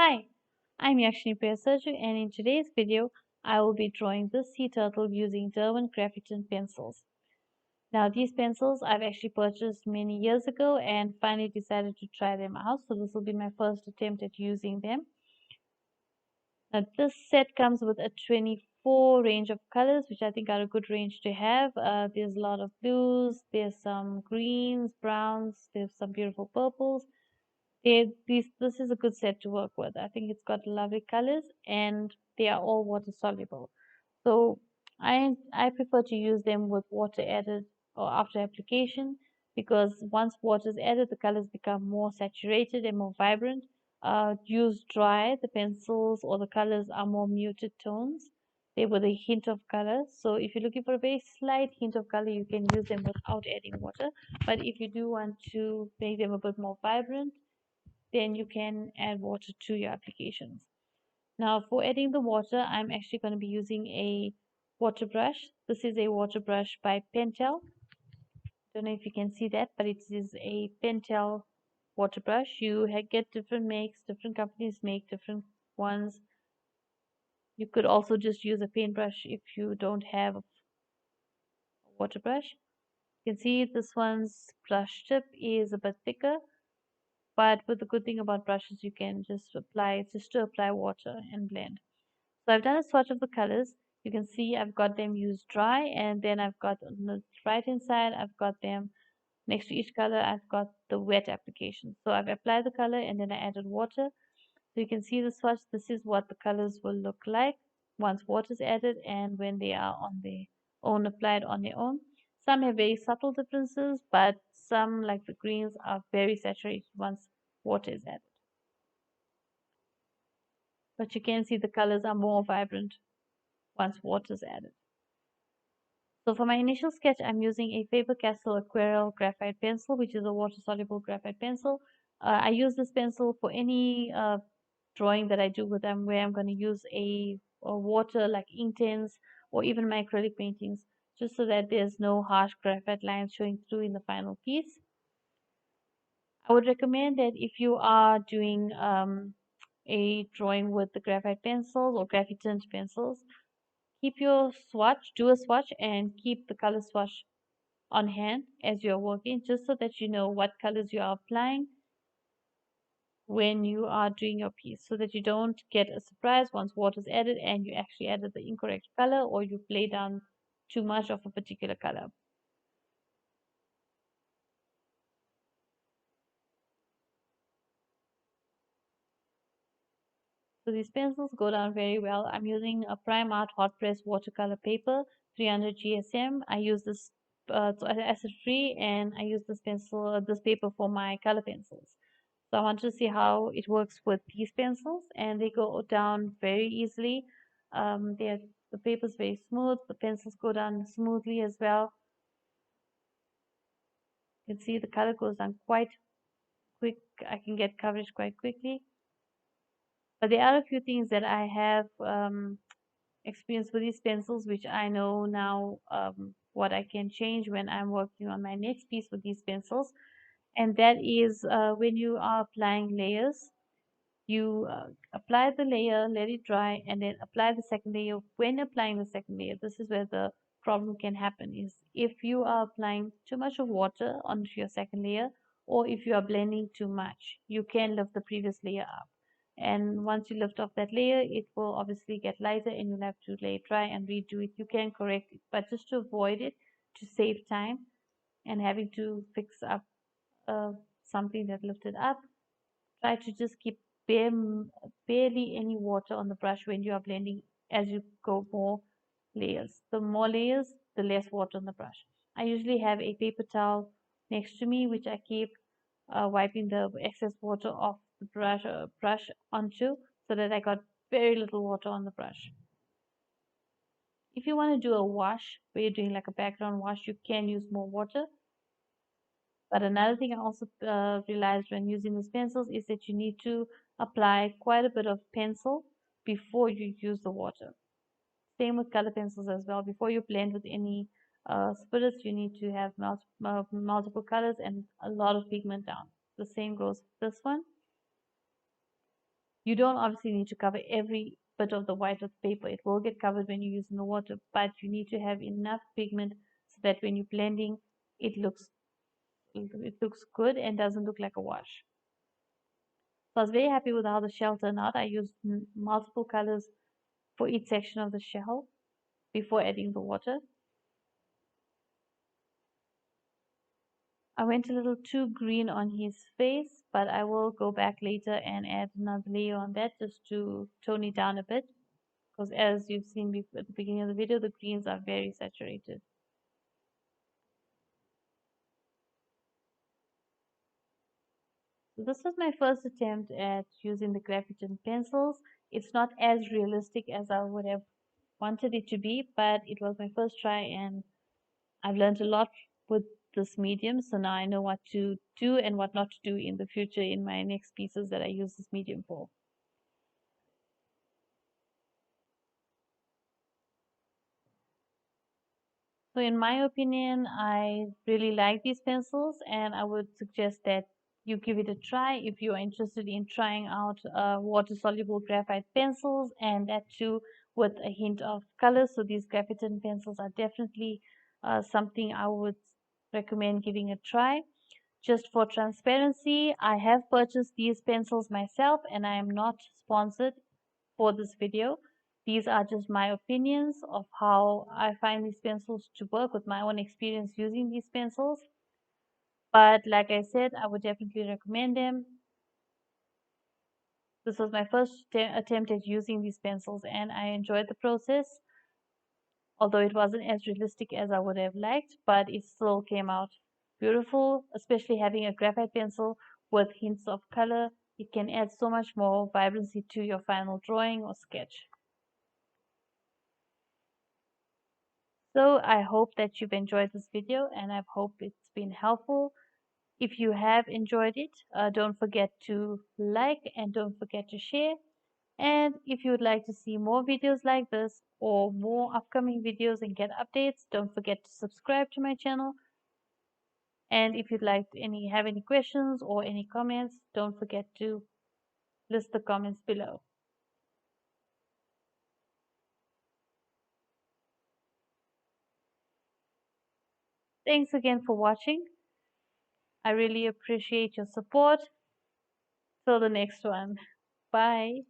Hi, I'm Yakshini Priyasarju, and in today's video, I will be drawing this sea turtle using Derwent Graphitint pencils. Now, these pencils I've actually purchased many years ago and finally decided to try them out, so this will be my first attempt at using them. Now, this set comes with a 24 range of colors, which I think are a good range to have. There's a lot of blues, there's some greens, browns, there's some beautiful purples. This is a good set to work with. I think it's got lovely colors and they are all water soluble. So I prefer to use them with water added or after application because once water is added, the colors become more saturated and more vibrant. Used dry, the pencils or the colors are more muted tones. They with a hint of color. So if you're looking for a very slight hint of color, you can use them without adding water. But if you do want to make them a bit more vibrant, then you can add water to your applications. Now for adding the water, I'm actually going to be using a water brush. This is a water brush by Pentel. Don't know if you can see that, but it is a Pentel water brush. You get different makes, different companies make different ones. You could also just use a paintbrush if you don't have a water brush. You can see this one's brush tip is a bit thicker, but with the good thing about brushes, you can just to apply water and blend. So I've done a swatch of the colors. You can see I've got them used dry, and then I've got on the right hand side, I've got them next to each color, I've got the wet application. So I've applied the color and then I added water. So you can see the swatch. This is what the colors will look like once water is added and when they are on their own, applied on their own. Some have very subtle differences, but some, like the greens, are very saturated once water is added. But you can see the colors are more vibrant once water is added. So for my initial sketch, I'm using a Faber Castell Aquarelle graphite pencil, which is a water-soluble graphite pencil. I use this pencil for any drawing that I do with them, where I'm going to use a water like ink tints or even my acrylic paintings, just so that there's no harsh graphite lines showing through in the final piece. I would recommend that if you are doing a drawing with the graphite pencils or graphitint pencils, keep your swatch, do a swatch, and keep the color swatch on hand as you're working, just so that you know what colors you are applying when you are doing your piece, so that you don't get a surprise once water is added and you actually added the incorrect color or you play down too much of a particular color. So these pencils go down very well. I'm using a Prime Art hot press watercolor paper, 300 GSM. I use this acid free, and I use this paper for my color pencils. So I want to see how it works with these pencils, and they go down very easily. The paper is very smooth. The pencils go down smoothly as well. You can see the color goes down quite quick. I can get coverage quite quickly. But there are a few things that I have experience with these pencils, which I know now what I can change when I'm working on my next piece with these pencils. And that is when you are applying layers, you apply the layer, let it dry, and then apply the second layer. When applying the second layer, this is where the problem can happen, is if you are applying too much of water onto your second layer, or if you are blending too much, you can lift the previous layer up. And once you lift off that layer, it will obviously get lighter and you'll have to lay it dry and redo it. You can correct it, but just to avoid it, to save time and having to fix up uh, something that lifted up, try to just keep barely any water on the brush when you are blending as you go more layers. The more layers, the less water on the brush. I usually have a paper towel next to me, which I keep wiping the excess water off the brush onto, so that I got very little water on the brush. If you want to do a wash, where you're doing like a background wash, you can use more water. But another thing I also realized when using these pencils is that you need to apply quite a bit of pencil before you use the water. Same with color pencils as well. Before you blend with any spirits, you need to have multiple colors and a lot of pigment down. The same goes with this one. You don't obviously need to cover every bit of the white of the paper. It will get covered when you're using the water, but you need to have enough pigment so that when you're blending, it looks it looks good and doesn't look like a wash. So I was very happy with how the shell turned out. I used multiple colors for each section of the shell before adding the water. I went a little too green on his face, but I will go back later and add another layer on that just to tone it down a bit. Because as you've seen at the beginning of the video, the greens are very saturated. So this was my first attempt at using the Graphitint pencils. It's not as realistic as I would have wanted it to be, but it was my first try and I've learned a lot with this medium. So now I know what to do and what not to do in the future in my next pieces that I use this medium for. So in my opinion, I really like these pencils and I would suggest that you give it a try if you are interested in trying out water-soluble graphite pencils and that too with a hint of color. So these Graphitint pencils are definitely something I would recommend giving a try. Just for transparency, I have purchased these pencils myself and I am not sponsored for this video. These are just my opinions of how I find these pencils to work with my own experience using these pencils. But like I said, I would definitely recommend them. This was my first attempt at using these pencils and I enjoyed the process, although it wasn't as realistic as I would have liked, but it still came out beautiful, especially having a graphite pencil with hints of color. It can add so much more vibrancy to your final drawing or sketch. So I hope that you've enjoyed this video and I hope it's been helpful. If you have enjoyed it, don't forget to like and don't forget to share. And if you would like to see more videos like this or more upcoming videos and get updates, don't forget to subscribe to my channel. And if you'd like have any questions or any comments, don't forget to list the comments below. Thanks again for watching. I really appreciate your support. Till the next one. Bye.